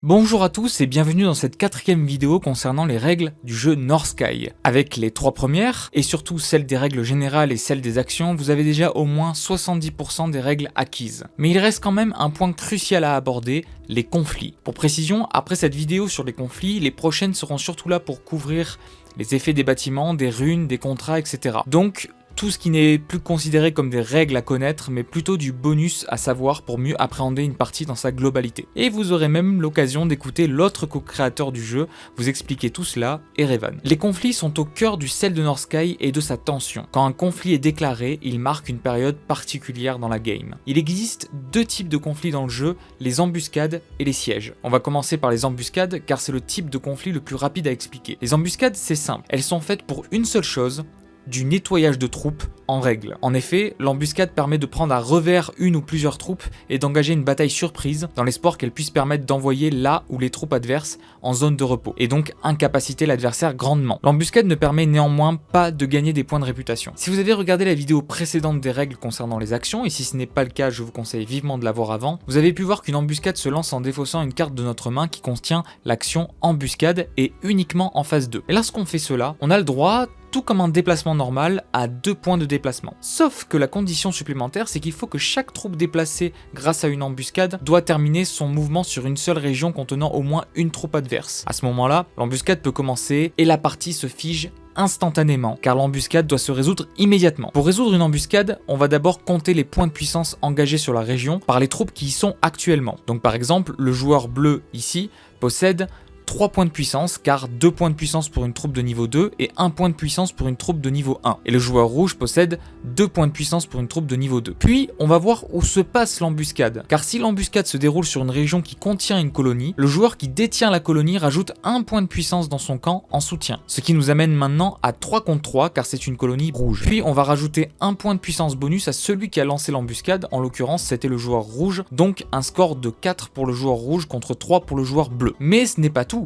Bonjour à tous et bienvenue dans cette quatrième vidéo concernant les règles du jeu North Sky. Avec les trois premières, et surtout celles des règles générales et celles des actions, vous avez déjà au moins 70% des règles acquises. Mais il reste quand même un point crucial à aborder, les conflits. Pour précision, après cette vidéo sur les conflits, les prochaines seront surtout là pour couvrir les effets des bâtiments, des runes, des contrats, etc. Donc, tout ce qui n'est plus considéré comme des règles à connaître, mais plutôt du bonus à savoir pour mieux appréhender une partie dans sa globalité. Et vous aurez même l'occasion d'écouter l'autre co-créateur du jeu vous expliquer tout cela, Erevan. Les conflits sont au cœur du sel de North Sky et de sa tension. Quand un conflit est déclaré, il marque une période particulière dans la game. Il existe deux types de conflits dans le jeu, les embuscades et les sièges. On va commencer par les embuscades car c'est le type de conflit le plus rapide à expliquer. Les embuscades, c'est simple, elles sont faites pour une seule chose, du nettoyage de troupes en règle. En effet, l'embuscade permet de prendre à revers une ou plusieurs troupes et d'engager une bataille surprise dans l'espoir qu'elle puisse permettre d'envoyer là où les troupes adverses en zone de repos et donc incapaciter l'adversaire grandement. L'embuscade ne permet néanmoins pas de gagner des points de réputation. Si vous avez regardé la vidéo précédente des règles concernant les actions, et si ce n'est pas le cas, je vous conseille vivement de la voir avant, vous avez pu voir qu'une embuscade se lance en défaussant une carte de notre main qui contient l'action embuscade et uniquement en phase 2. Et lorsqu'on fait cela, on a le droit, tout comme un déplacement normal, à 2 points de déplacement. Sauf que la condition supplémentaire, c'est qu'il faut que chaque troupe déplacée grâce à une embuscade doit terminer son mouvement sur une seule région contenant au moins une troupe adverse. À ce moment-là, l'embuscade peut commencer et la partie se fige instantanément, car l'embuscade doit se résoudre immédiatement. Pour résoudre une embuscade, on va d'abord compter les points de puissance engagés sur la région par les troupes qui y sont actuellement. Donc par exemple, le joueur bleu ici possède 3 points de puissance, car 2 points de puissance pour une troupe de niveau 2 et 1 point de puissance pour une troupe de niveau 1. Et le joueur rouge possède 2 points de puissance pour une troupe de niveau 2. Puis, on va voir où se passe l'embuscade. Car si l'embuscade se déroule sur une région qui contient une colonie, le joueur qui détient la colonie rajoute 1 point de puissance dans son camp en soutien. Ce qui nous amène maintenant à 3 contre 3, car c'est une colonie rouge. Puis, on va rajouter 1 point de puissance bonus à celui qui a lancé l'embuscade, en l'occurrence c'était le joueur rouge, donc un score de 4 pour le joueur rouge contre 3 pour le joueur bleu. Mais ce n'est pas tout.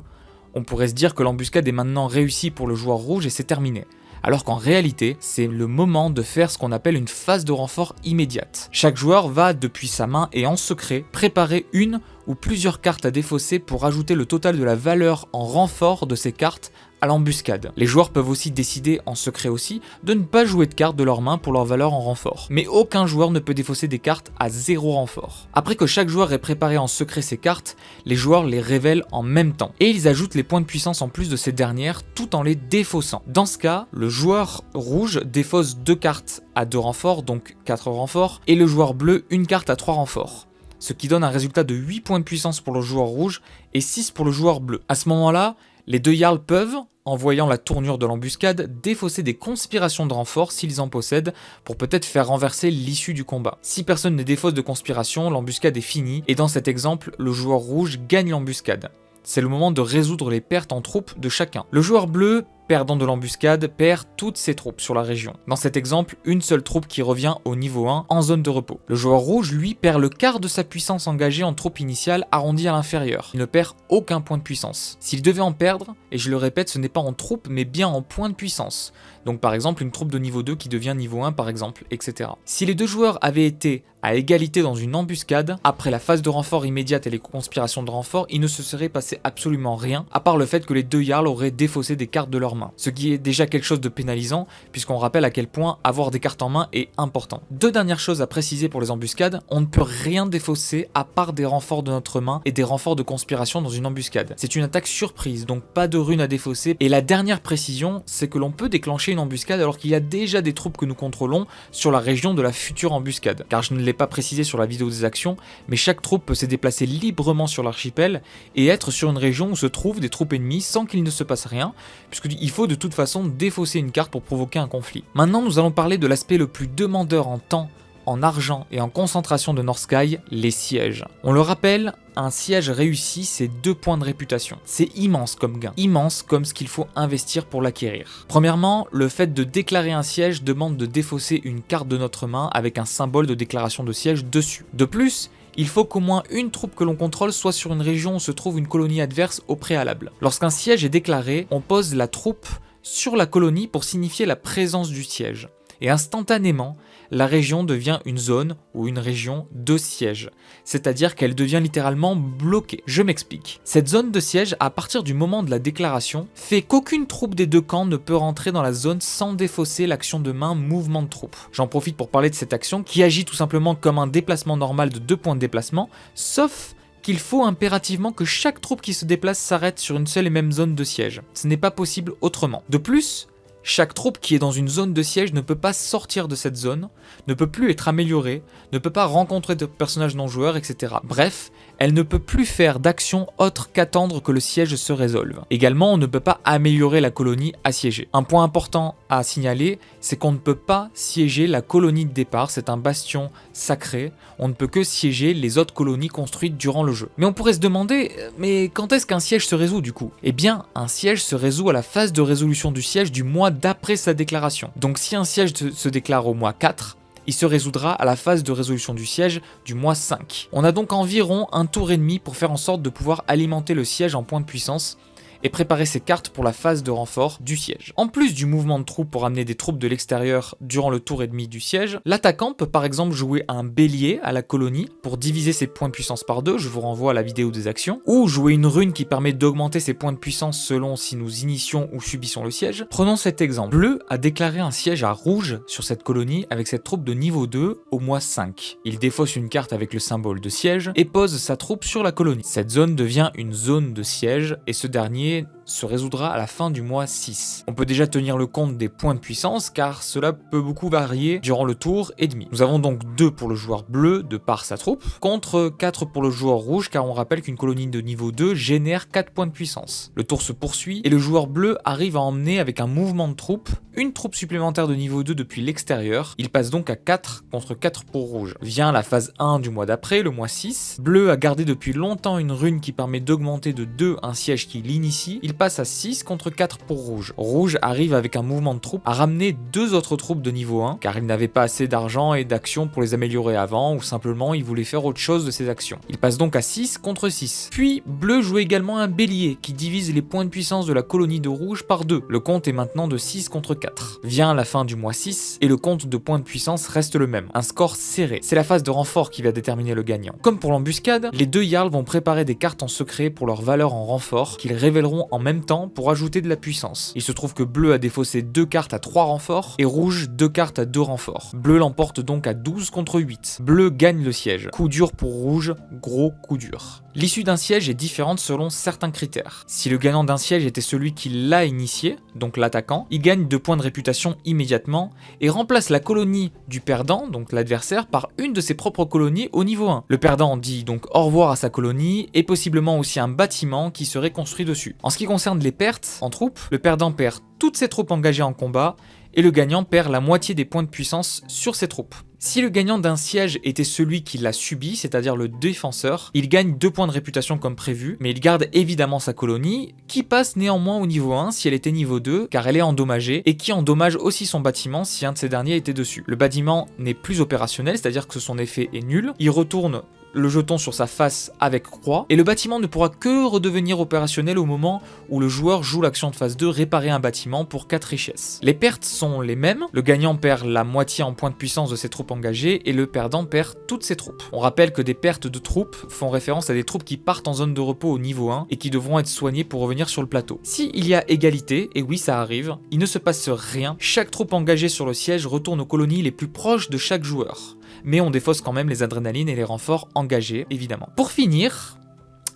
On pourrait se dire que l'embuscade est maintenant réussie pour le joueur rouge et c'est terminé. Alors qu'en réalité, c'est le moment de faire ce qu'on appelle une phase de renfort immédiate. Chaque joueur va, depuis sa main et en secret, préparer une ou plusieurs cartes à défausser pour ajouter le total de la valeur en renfort de ces cartes à l'embuscade. Les joueurs peuvent aussi décider, en secret aussi, de ne pas jouer de cartes de leur main pour leur valeur en renfort. Mais aucun joueur ne peut défausser des cartes à 0 renfort. Après que chaque joueur ait préparé en secret ses cartes, les joueurs les révèlent en même temps. Et ils ajoutent les points de puissance en plus de ces dernières tout en les défaussant. Dans ce cas, le joueur rouge défausse 2 cartes à 2 renforts, donc 4 renforts, et le joueur bleu une carte à 3 renforts. Ce qui donne un résultat de 8 points de puissance pour le joueur rouge et 6 pour le joueur bleu. À ce moment-là, les deux jarls peuvent, en voyant la tournure de l'embuscade, défausser des conspirations de renfort s'ils en possèdent, pour peut-être faire renverser l'issue du combat. Si personne ne défausse de conspiration, l'embuscade est finie, et dans cet exemple, le joueur rouge gagne l'embuscade. C'est le moment de résoudre les pertes en troupes de chacun. Le joueur bleu, perdant de l'embuscade, perd toutes ses troupes sur la région. Dans cet exemple, une seule troupe qui revient au niveau 1 en zone de repos. Le joueur rouge, lui, perd le quart de sa puissance engagée en troupe initiale arrondie à l'inférieur. Il ne perd aucun point de puissance. S'il devait en perdre, et je le répète, ce n'est pas en troupe, mais bien en point de puissance. Donc par exemple, une troupe de niveau 2 qui devient niveau 1 par exemple, etc. Si les deux joueurs avaient été à égalité dans une embuscade, après la phase de renfort immédiate et les conspirations de renfort, il ne se serait passé absolument rien, à part le fait que les deux jarls auraient défaussé des cartes de leur main. Ce qui est déjà quelque chose de pénalisant, puisqu'on rappelle à quel point avoir des cartes en main est important. Deux dernières choses à préciser pour les embuscades, on ne peut rien défausser à part des renforts de notre main et des renforts de conspiration dans une embuscade. C'est une attaque surprise, donc pas de runes à défausser. Et la dernière précision, c'est que l'on peut déclencher une embuscade alors qu'il y a déjà des troupes que nous contrôlons sur la région de la future embuscade. Car je ne l'ai pas précisé sur la vidéo des actions, mais chaque troupe peut se déplacer librement sur l'archipel et être sur une région où se trouvent des troupes ennemies sans qu'il ne se passe rien, puisqu'il faut de toute façon défausser une carte pour provoquer un conflit. Maintenant, nous allons parler de l'aspect le plus demandeur en temps, en argent et en concentration de North Sky, les sièges. On le rappelle, un siège réussi, c'est 2 points de réputation. C'est immense comme gain, immense comme ce qu'il faut investir pour l'acquérir. Premièrement, le fait de déclarer un siège demande de défausser une carte de notre main avec un symbole de déclaration de siège dessus. De plus, il faut qu'au moins une troupe que l'on contrôle soit sur une région où se trouve une colonie adverse au préalable. Lorsqu'un siège est déclaré, on pose la troupe sur la colonie pour signifier la présence du siège. et instantanément, la région devient une zone ou une région de siège, c'est-à-dire qu'elle devient littéralement bloquée. Je m'explique. Cette zone de siège, à partir du moment de la déclaration, fait qu'aucune troupe des deux camps ne peut rentrer dans la zone sans défausser l'action de main mouvement de troupe. J'en profite pour parler de cette action qui agit tout simplement comme un déplacement normal de 2 points de déplacement, sauf qu'il faut impérativement que chaque troupe qui se déplace s'arrête sur une seule et même zone de siège. Ce n'est pas possible autrement. De plus, chaque troupe qui est dans une zone de siège ne peut pas sortir de cette zone, ne peut plus être améliorée, ne peut pas rencontrer de personnages non joueurs, etc. Bref, elle ne peut plus faire d'action autre qu'attendre que le siège se résolve. Également, on ne peut pas améliorer la colonie assiégée. Un point important à signaler, c'est qu'on ne peut pas siéger la colonie de départ, c'est un bastion sacré, on ne peut que siéger les autres colonies construites durant le jeu. Mais on pourrait se demander, mais quand est-ce qu'un siège se résout du coup? Eh bien, un siège se résout à la phase de résolution du siège du mois d'après sa déclaration. Donc si un siège se déclare au mois 4, il se résoudra à la phase de résolution du siège du mois 5. On a donc environ un tour et demi pour faire en sorte de pouvoir alimenter le siège en points de puissance et préparer ses cartes pour la phase de renfort du siège. En plus du mouvement de troupes pour amener des troupes de l'extérieur durant le tour et demi du siège, l'attaquant peut par exemple jouer un bélier à la colonie pour diviser ses points de puissance par 2, je vous renvoie à la vidéo des actions, ou jouer une rune qui permet d'augmenter ses points de puissance selon si nous initions ou subissons le siège. Prenons cet exemple. Bleu a déclaré un siège à rouge sur cette colonie avec cette troupe de niveau 2 au mois 5. Il défausse une carte avec le symbole de siège et pose sa troupe sur la colonie. Cette zone devient une zone de siège et ce dernier se résoudra à la fin du mois 6. On peut déjà tenir le compte des points de puissance car cela peut beaucoup varier durant le tour et demi. Nous avons donc 2 pour le joueur bleu de par sa troupe, contre 4 pour le joueur rouge car on rappelle qu'une colonie de niveau 2 génère 4 points de puissance. Le tour se poursuit et le joueur bleu arrive à emmener avec un mouvement de troupe une troupe supplémentaire de niveau 2 depuis l'extérieur. Il passe donc à 4 contre 4 pour rouge. Vient la phase 1 du mois d'après, le mois 6. Bleu a gardé depuis longtemps une rune qui permet d'augmenter de 2 un siège qui l'initie. Il passe à 6 contre 4 pour rouge. Rouge arrive avec un mouvement de troupe à ramener 2 autres troupes de niveau 1 car il n'avait pas assez d'argent et d'actions pour les améliorer avant ou simplement il voulait faire autre chose de ses actions. Il passe donc à 6 contre 6. Puis bleu joue également un bélier qui divise les points de puissance de la colonie de rouge par 2. Le compte est maintenant de 6 contre 4. Vient la fin du mois 6 et le compte de points de puissance reste le même. Un score serré. C'est la phase de renfort qui va déterminer le gagnant. Comme pour l'embuscade, les 2 Jarls vont préparer des cartes en secret pour leur valeur en renfort qu'ils révéleront en même temps pour ajouter de la puissance. Il se trouve que bleu a défaussé 2 cartes à 3 renforts et rouge 2 cartes à 2 renforts. Bleu l'emporte donc à 12 contre 8. Bleu gagne le siège. Coup dur pour rouge, gros coup dur. L'issue d'un siège est différente selon certains critères. Si le gagnant d'un siège était celui qui l'a initié, donc l'attaquant, il gagne 2 points de réputation immédiatement et remplace la colonie du perdant, donc l'adversaire, par une de ses propres colonies au niveau 1. Le perdant dit donc au revoir à sa colonie et possiblement aussi un bâtiment qui serait construit dessus. En ce qui concerne les pertes en troupes, le perdant perd toutes ses troupes engagées en combat et le gagnant perd la moitié des points de puissance sur ses troupes. Si le gagnant d'un siège était celui qui l'a subi, c'est-à-dire le défenseur, il gagne 2 points de réputation comme prévu, mais il garde évidemment sa colonie, qui passe néanmoins au niveau 1 si elle était niveau 2, car elle est endommagée, et qui endommage aussi son bâtiment si un de ces derniers était dessus. Le bâtiment n'est plus opérationnel, c'est-à-dire que son effet est nul, il retourne le jeton sur sa face avec croix, et le bâtiment ne pourra que redevenir opérationnel au moment où le joueur joue l'action de phase 2, réparer un bâtiment pour 4 richesses. Les pertes sont les mêmes, le gagnant perd la moitié en points de puissance de ses troupes engagées, et le perdant perd toutes ses troupes. On rappelle que des pertes de troupes font référence à des troupes qui partent en zone de repos au niveau 1, et qui devront être soignées pour revenir sur le plateau. Si il y a égalité, et oui ça arrive, il ne se passe rien, chaque troupe engagée sur le siège retourne aux colonies les plus proches de chaque joueur. Mais on défausse quand même les adrénalines et les renforts engagés, évidemment. Pour finir,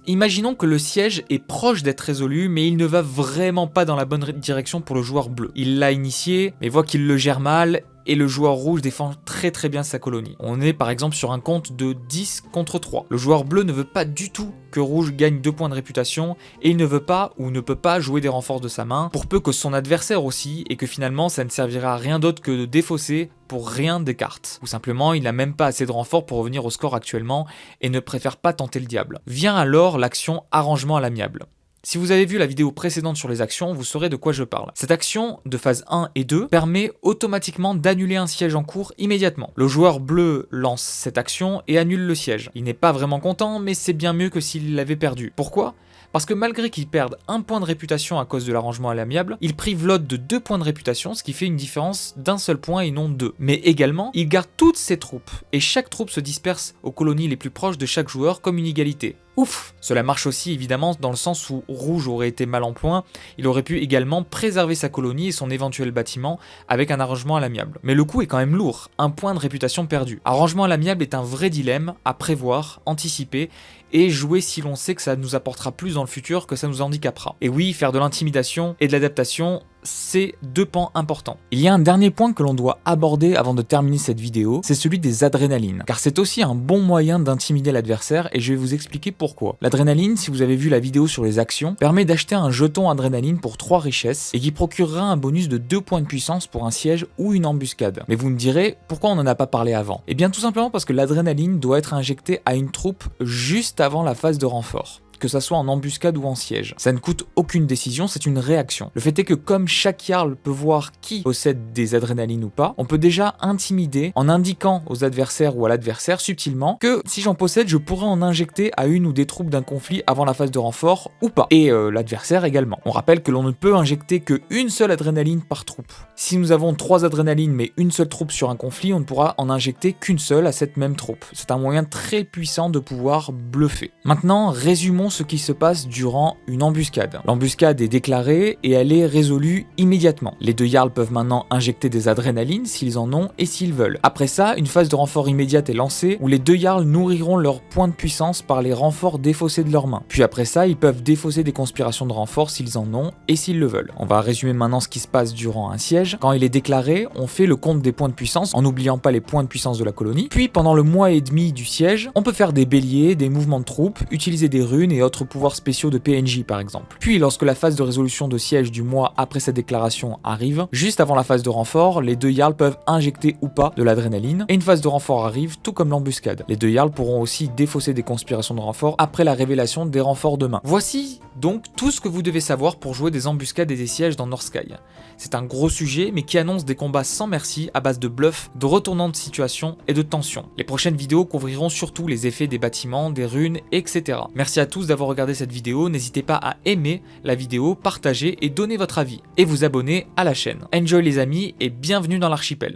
imaginons que le siège est proche d'être résolu, mais il ne va vraiment pas dans la bonne direction pour le joueur bleu. Il l'a initié, mais voit qu'il le gère mal, et le joueur rouge défend très bien sa colonie. On est par exemple sur un compte de 10 contre 3. Le joueur bleu ne veut pas du tout que rouge gagne 2 points de réputation, et il ne veut pas ou ne peut pas jouer des renforts de sa main, pour peu que son adversaire aussi, et que finalement ça ne servira à rien d'autre que de défausser pour rien des cartes. Ou simplement il n'a même pas assez de renforts pour revenir au score actuellement, et ne préfère pas tenter le diable. Vient alors l'action arrangement à l'amiable. Si vous avez vu la vidéo précédente sur les actions, vous saurez de quoi je parle. Cette action de phase 1 et 2 permet automatiquement d'annuler un siège en cours immédiatement. Le joueur bleu lance cette action et annule le siège. Il n'est pas vraiment content, mais c'est bien mieux que s'il l'avait perdu. Pourquoi ? Parce que malgré qu'ils perdent 1 point de réputation à cause de l'arrangement à l'amiable, ils privent l'autre de 2 points de réputation, ce qui fait une différence d'1 seul point et non 2. Mais également, ils gardent toutes ses troupes, et chaque troupe se disperse aux colonies les plus proches de chaque joueur comme une égalité. Ouf! Cela marche aussi évidemment dans le sens où Rouge aurait été mal en point, il aurait pu également préserver sa colonie et son éventuel bâtiment avec un arrangement à l'amiable. Mais le coup est quand même lourd, 1 point de réputation perdu. Arrangement à l'amiable est un vrai dilemme à prévoir, anticiper et jouer si l'on sait que ça nous apportera plus dans le futur que ça nous handicapera. Et oui, faire de l'intimidation et de l'adaptation, c'est 2 pans importants. Il y a un dernier point que l'on doit aborder avant de terminer cette vidéo, c'est celui des adrénalines, car c'est aussi un bon moyen d'intimider l'adversaire et je vais vous expliquer pourquoi. L'adrénaline, si vous avez vu la vidéo sur les actions, permet d'acheter un jeton adrénaline pour 3 richesses et qui procurera un bonus de 2 points de puissance pour un siège ou une embuscade. Mais vous me direz, pourquoi on n'en a pas parlé avant? Eh bien tout simplement parce que l'adrénaline doit être injectée à une troupe juste avant la phase de renfort, que ça soit en embuscade ou en siège. Ça ne coûte aucune décision, c'est une réaction. Le fait est que comme chaque Jarl peut voir qui possède des adrénalines ou pas, on peut déjà intimider en indiquant aux adversaires ou à l'adversaire subtilement que si j'en possède, je pourrais en injecter à une ou des troupes d'un conflit avant la phase de renfort ou pas. Et l'adversaire également. On rappelle que l'on ne peut injecter qu'une seule adrénaline par troupe. Si nous avons 3 adrénalines mais une seule troupe sur un conflit, on ne pourra en injecter qu'une seule à cette même troupe. C'est un moyen très puissant de pouvoir bluffer. Maintenant, résumons ce qui se passe durant une embuscade. L'embuscade est déclarée et elle est résolue immédiatement. Les 2 Jarls peuvent maintenant injecter des adrénalines s'ils en ont et s'ils veulent. Après ça, une phase de renfort immédiate est lancée où les 2 Jarls nourriront leurs points de puissance par les renforts défaussés de leurs mains. Puis après ça, ils peuvent défausser des conspirations de renfort s'ils en ont et s'ils le veulent. On va résumer maintenant ce qui se passe durant un siège. Quand il est déclaré, on fait le compte des points de puissance en n'oubliant pas les points de puissance de la colonie. Puis pendant le mois et demi du siège, on peut faire des béliers, des mouvements de troupes, utiliser des runes et autres pouvoirs spéciaux de PNJ par exemple. Puis lorsque la phase de résolution de siège du mois après cette déclaration arrive, juste avant la phase de renfort, les 2 Jarls peuvent injecter ou pas de l'adrénaline et une phase de renfort arrive tout comme l'embuscade. Les 2 Jarls pourront aussi défausser des conspirations de renfort après la révélation des renforts de main. Voici donc tout ce que vous devez savoir pour jouer des embuscades et des sièges dans Northsky. C'est un gros sujet mais qui annonce des combats sans merci à base de bluff, de retournements de situation et de tension. Les prochaines vidéos couvriront surtout les effets des bâtiments, des runes, etc. Merci à tous d'avoir regardé cette vidéo, n'hésitez pas à aimer la vidéo, partager et donner votre avis, et vous abonner à la chaîne. Enjoy les amis et bienvenue dans l'archipel.